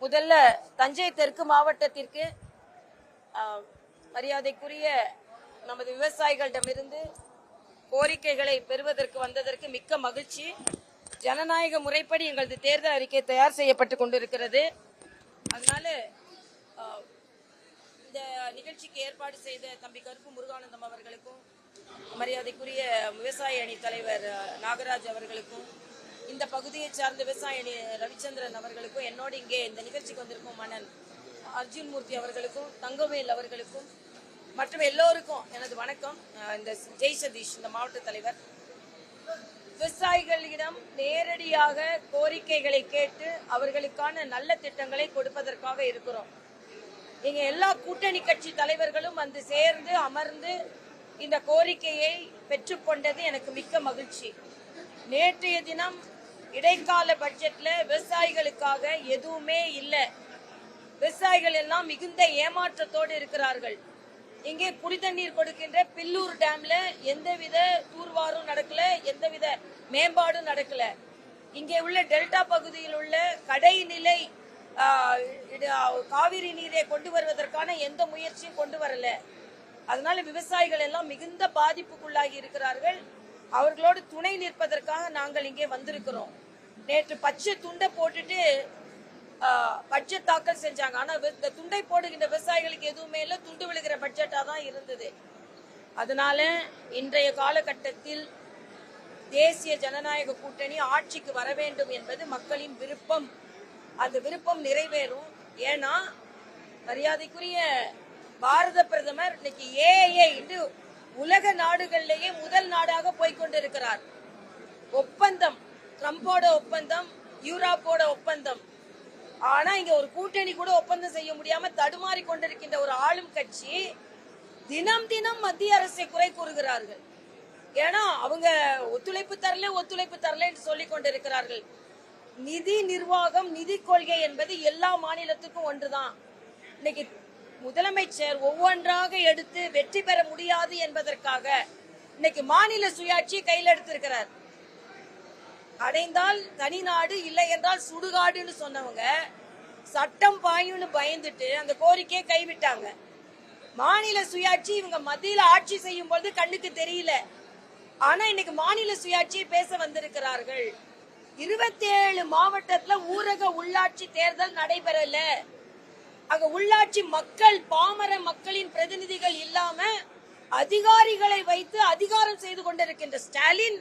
முதல்ல தஞ்சை தெற்கு மாவட்டத்திற்கு மரியாதைக்குரிய நமது விவசாயிகளிடமிருந்து கோரிக்கைகளை பெறுவதற்கு வந்ததற்கு மிக்க மகிழ்ச்சி. ஜனநாயக முறைப்படி எங்களது தேர்தல் அறிக்கை தயார் செய்யப்பட்டு கொண்டிருக்கிறது. அதனால இந்த நிகழ்ச்சிக்கு ஏற்பாடு செய்த தம்பி கருப்பு முருகானந்தம் அவர்களுக்கும், மரியாதைக்குரிய விவசாய அணி தலைவர் நாகராஜ் அவர்களுக்கும், இந்த பகுதியை சார்ந்த விவசாய அணி ரவிச்சந்திரன் அவர்களுக்கும், என்னோடு இங்கே இந்த நிகழ்ச்சிக்கு வந்திருக்கும் மன்னன் அர்ஜுன் மூர்த்தி அவர்களுக்கும், தங்கவேல் அவர்களுக்கும் மற்றும் எல்லோருக்கும் எனது வணக்கம். இந்த ஜெய் சதீஷ் இந்த மாவட்ட தலைவர். விவசாயிகளிடம் நேரடியாக கோரிக்கைகளை கேட்டு அவர்களுக்கான நல்ல திட்டங்களை கொடுப்பதற்காக இருக்கிறோம். இங்க எல்லா கூட்டணி கட்சி தலைவர்களும் வந்து சேர்ந்து அமர்ந்து இந்த கோரிக்கையை பெற்றுக்கொண்டது எனக்கு மிக்க மகிழ்ச்சி. நேற்றைய தினம் இடைக்கால பட்ஜெட்ல விவசாயிகளுக்காக எதுவுமே இல்லை. விவசாயிகள் எல்லாம் மிகுந்த ஏமாற்றத்தோடு இருக்கிறார்கள். இங்கே குடிதண்ணீர் கொடுக்கின்ற பில்லூர் டேம்ல எந்தவித தூர்வாரும் நடக்கல, எந்தவித மேம்பாடும் நடக்கல. இங்கே உள்ள டெல்டா பகுதியில் உள்ள கடைநிலை காவிரி நீரை கொண்டு வருவதற்கான எந்த முயற்சியும் கொண்டு வரல. அதனால விவசாயிகள் எல்லாம் மிகுந்த பாதிப்புக்குள்ளாகி இருக்கிறார்கள். அவர்களோடு துணை நிற்பதற்காக நாங்கள் இங்கே வந்திருக்கிறோம். நேற்று பச்சை துண்டை போட்டுட்டு பட்ஜெட் தாக்கல் செஞ்சாங்க. ஆனா இந்த துண்டை போடுகின்ற விவசாயிகளுக்கு எதுவுமே இல்லை, துண்டு விழுகிற பட்ஜெட்டா தான் இருந்தது. அதனால இன்றைய காலகட்டத்தில் தேசிய ஜனநாயக கூட்டணி ஆட்சிக்கு வர வேண்டும் என்பது மக்களின் விருப்பம். அந்த விருப்பம் நிறைவேறும். ஏன்னா மரியாதைக்குரிய பாரத பிரதமர் இன்னைக்கு ஏஐ என்று உலக நாடுகளிலேயே முதல் நாடாக போய்கொண்டிருக்கிறார். ஒப்பந்தம், ட்ரம்போட ஒப்பந்தம், யூரோப்போட ஒப்பந்தம். ஆனா இங்க ஒரு கூட்டணி கூட ஒப்பந்தம் செய்ய முடியாம தடுமாறி கொண்டிருக்கின்ற ஒரு ஆளும் கட்சி தினம் தினம் மத்திய அரசை குறை கூறுகிறார்கள். ஏன்னா அவங்க ஒத்துழைப்பு தரல என்று சொல்லிக் கொண்டிருக்கிறார்கள். நிதி நிர்வாகம், நிதி கொள்கை என்பது எல்லா மாநிலத்துக்கும் ஒன்றுதான். இன்னைக்கு முதலமைச்சர் ஒவ்வொன்றாக எடுத்து வெற்றி பெற முடியாது என்பதற்காக இன்னைக்கு மாநில சுயாட்சி கையில் எடுத்திருக்கிறார். அடைந்தால் தனிநாடு, இல்லை என்றால் சுடுகாடுன்னு சொன்னவங்க சட்டம் பாயுன்னு பயந்துட்டு அந்த கோரிக்கையை கைவிட்டாங்க. மாநில சுயாட்சி இவங்க மத்தியில ஆட்சி செய்யும் போது கண்ணுக்கு தெரியல. ஆனா இன்னைக்கு மாநில சுயாட்சியை பேச வந்திருக்கிறார்கள். 27 மாவட்டத்துல ஊரக உள்ளாட்சி தேர்தல் நடைபெறல. அங்க உள்ளாட்சி மக்கள், பாமர மக்களின் பிரதிநிதிகள் இல்லாம அதிகாரிகளை வைத்து அதிகாரம் செய்து கொண்டிருக்கின்ற ஸ்டாலின்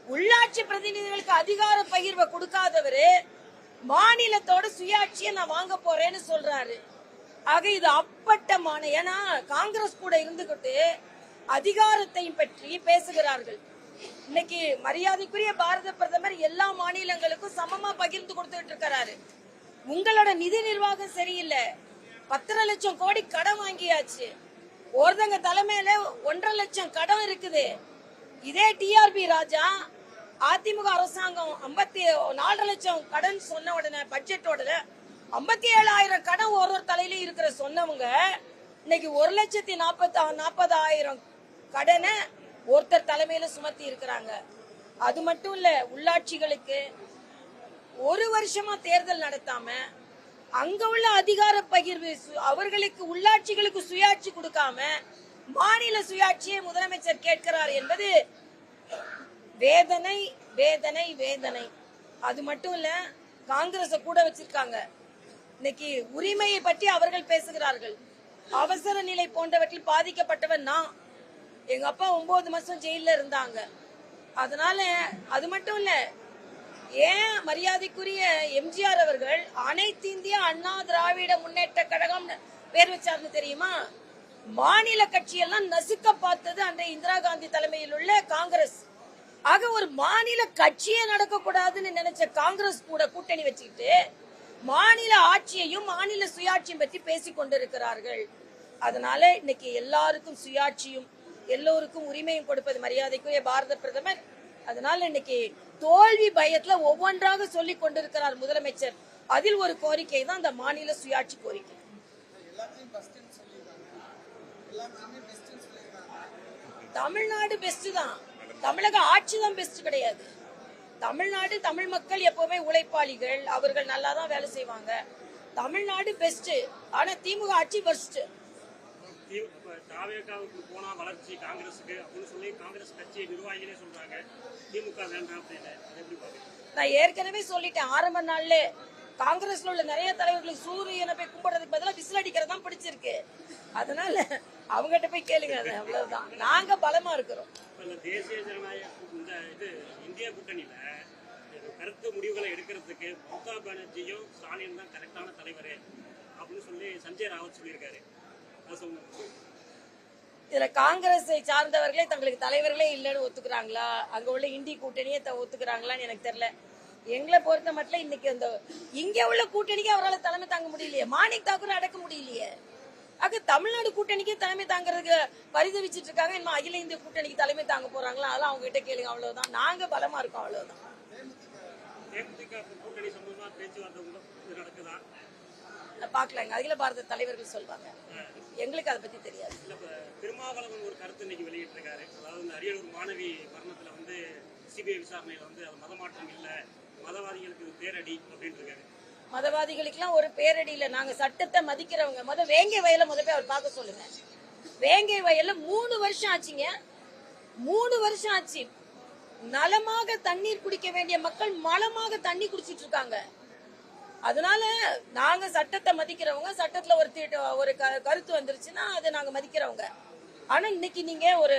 உள்ளாட்சி பிரதிநிதிகளுக்கு அதிகார பகிர்வை கொடுக்காதவரு மாநிலத்தோட சுயாட்சியை நான் வாங்க போறேன்னு சொல்றாரு. ஆக இது அப்பட்டமான, ஏன்னா காங்கிரஸ் கூட இருந்துகிட்டு அதிகாரத்தையும் பற்றி பேசுகிறார்கள். இன்னைக்கு மரியாதைக்குரிய பாரத பிரதமர் எல்லா மாநிலங்களுக்கும் சமமா பகிர்ந்து கொடுத்துட்டு இருக்கிறாரு. உங்களோட நிதி நிர்வாகம் சரியில்லை. 10.5 லட்சம் கோடி கடன் வாங்கியாச்சு. ஒருத்தங்க தலைமையில 1.5 லட்சம் கடன் இருக்குது. இதே டிஆர்பி ராஜா அதிமுக அரசாங்கம் 54 லட்சம் கடன் சொன்ன உடனே பட்ஜெட்டோட 57,000 கடன் ஒரு தலையில இருக்கிற சொன்னவங்க இன்னைக்கு 1,40,000 கடனை ஒருத்தர் தலைமையில சுமத்தி இருக்கிறாங்க. அது மட்டும் இல்ல, உள்ளாட்சிகளுக்கு ஒரு வருஷமா தேர்தல் நடத்தாம அங்க உள்ள அதிகார பகிர்வு, அவர்களுக்கு உள்ளாட்சிகளுக்கு சுயாட்சி கொடுக்காம மாநில சுயாட்சியை முதலமைச்சர் கேட்கிறார் என்பது வேதனை வேதனை வேதனை. அது மட்டும் இல்ல, காங்கிரஸ கூட வச்சிருக்காங்க. இன்னைக்கு உரிமையை பற்றி அவர்கள் பேசுகிறார்கள். அவசர நிலை போன்றவற்றில் பாதிக்கப்பட்டவன் நான். எங்க அப்பா 9 மாசம் ஜெயில இருந்தாங்க. அதனால அது மட்டும் இல்ல, ஏன் மரியாதைக்குரிய எம்ஜிஆர் அவர்கள் அனைத்து இந்திய அண்ணா திராவிட முன்னேற்ற கழகம் பேர் வச்சாருன்னு தெரியுமா? மாநில கட்சியெல்லாம் நசுக்க பார்த்தது அன்றைய இந்திரா காந்தி தலைமையில் உள்ள காங்கிரஸ். ஆக ஒரு மாநில கட்சியே நடக்க கூடாதுன்னு நினைச்ச காங்கிரஸ் கூட கூட்டணி வச்சுக்கிட்டு மாநில ஆட்சியையும் மாநில சுயாட்சியும் பற்றி பேசிக் கொண்டிருக்கிறார்கள். அதனால இன்னைக்கு எல்லாருக்கும் சுயாட்சியும் எல்லோருக்கும் உரிமையும் கொடுப்பது மரியாதைக்குரிய பாரத பிரதமர். அதனால இன்னைக்கு தோல்வி பயத்துல ஒவ்வொன்றாக சொல்லிக் கொண்டிருக்கிறார் முதலமைச்சர். அதில் ஒரு கோரிக்கை தான் இந்த மாநில சுயாட்சி கோரிக்கை. தமிழ்நாடு பெஸ்ட் தான், தமிழக ஆட்சி தான் பெஸ்ட் கிடையாது. தமிழ்நாடு, தமிழ் மக்கள் எப்பவுமே உழைப்பாளிகள், அவர்கள் நல்லா தான் வேலை செய்வாங்க. தமிழ்நாடு பெஸ்ட், ஆனா திமுக ஆட்சி பெஸ்ட். தாவேகாவுக்கு போனா வளர்ச்சி காங்கிரஸுக்கு அப்படின்னு சொல்லி காங்கிரஸ் கட்சி நிர்வாகிகளே சொல்றாங்க. திமுக வேண்டாம் அப்படின்னு. அதை எப்படி பாக்குறீங்க? நான் ஏற்கனவே சொல்லிட்டேன் ஆரம்ப நாள்ல, காங்கிரஸ்ல உள்ள நிறைய தலைவர்களுக்கு சூரியனை போய் கும்பிடுறதுக்கு பதிலா விசில் அடிக்கிறது தான் பிடிச்சிருக்கு. அதனால அவங்ககிட்ட போய் கேளுங்க. அது அவ்வளவுதான். நாங்க பலமா இருக்கிறோம். தேசிய ஜனநாயக இந்தியா கூட்டணியில கருத்து முடிவுகளை எடுக்கிறதுக்கு மம்தா பானர்ஜியும் ஸ்டாலின் தான் கரெக்டான தலைவர் அப்படின்னு சொல்லி சஞ்சய் ராவத் சொல்லியிருக்காரு. இதுல காங்கிரஸை சார்ந்தவர்களே தங்களுக்கு தலைவர்களே இல்லைன்னு ஒத்துக்கிறாங்களா, அங்க உள்ள இந்தி கூட்டணியே ஒத்துக்கிறாங்களான்னு எனக்கு தெரியல. எங்களை பொறுத்த மட்டும் இன்னைக்கு அந்த இங்க உள்ள கூட்டணிக்கு அவரால் தலைமை தாங்க முடியலையே, மாணிக் தாக்கூர் அடக்க முடியலையே. ஆக தமிழ்நாடு கூட்டணிக்கு தலைமை தாங்கிறதுக்கு பரிதவிச்சிட்டு இருக்காங்க. இன்னும் அகில இந்திய கூட்டணிக்கு தலைமை தாங்க போறாங்களா, அதெல்லாம் அவங்க கிட்ட கேளுங்க. அவ்வளவுதான். நாங்க பலமா இருக்கோம். அவ்வளவுதான். பாக்கலாங்க, அகில பாரத தலைவர்கள் சொல்வாங்க. எங்களுக்கு அதை பத்தி தெரியாது. திருமாவளவன் ஒரு கருத்து இன்னைக்கு வெளியிட்டிருக்காரு. அதாவது இந்த அரியலூர் மாணவி மரணத்துல வந்து சிபிஐ விசாரணையில வந்து அது மதமாற்றம் இல்ல, மதவாதிகளுக்கு பேரடி அப்படின்னு இருக்காரு. மதவாதிகளுக்கெல்லாம் ஒரு பேரடி இல்ல. நாங்க சட்டத்தை மதிக்கிறவங்க. வேங்கை வயல போய் அவர் பார்க்க சொல்லுங்க. வேங்கை வயல்ல 3 வருஷம் ஆச்சுங்க. 3 வருஷம் ஆச்சு. நலமாக தண்ணீர் குடிக்க வேண்டிய மக்கள் மலமாக தண்ணி குடிச்சிட்டு இருக்காங்க. அதனால நாங்க சட்டத்தை மதிக்கிறவங்க. சட்டத்துல ஒரு கருத்து வந்துருச்சுன்னா அதை நாங்க மதிக்கிறவங்க. ஆனா இன்னைக்கு நீங்க ஒரு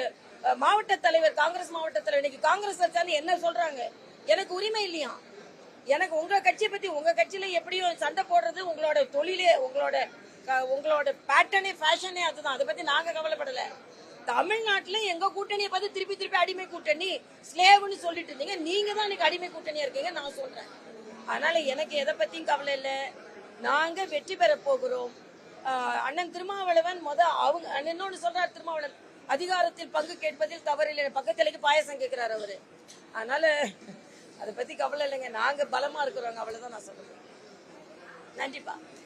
மாவட்ட தலைவர், காங்கிரஸ் மாவட்ட தலைவர், இன்னைக்கு காங்கிரஸ் வச்சாலும் என்ன சொல்றாங்க, எனக்கு உரிமை இல்லையா, எனக்கு உங்க கட்சியை பத்தி, உங்க கட்சியில எப்படியும் சண்டை போடுறது உங்களோட தொழிலே, உங்களோட பேட்டர்னே ஃபேஷனே அதுதான். அதை பத்தி நாங்க கவலைப்படல. தமிழ்நாட்டுல எங்க கூட்டணியை பார்த்து திருப்பி அடிமை கூட்டணி, ஸ்லேவ்னு சொல்லிட்டு இருந்தீங்க. நீங்க தான் இன்னைக்கு அடிமை கூட்டணியா இருக்கீங்க நான் சொல்றேன். அதனால எனக்கு எதை பத்தியும் கவலை இல்லை. நாங்க வெற்றி பெற போகிறோம். அண்ணன் திருமாவளவன் அவங்க இன்னொன்னு சொல்றாரு. திருமாவளவன் அதிகாரத்தில் பங்கு கேட்பதில் தவறில்லை, பக்கத்திலேக்கு பாயசம் கேட்கிறாரு அவரு. அதனால அதை பத்தி கவலை இல்லைங்க. நாங்க பலமா இருக்கிறோங்க. அவ்வளவுதான் நான் சொல்றேன். நன்றிப்பா.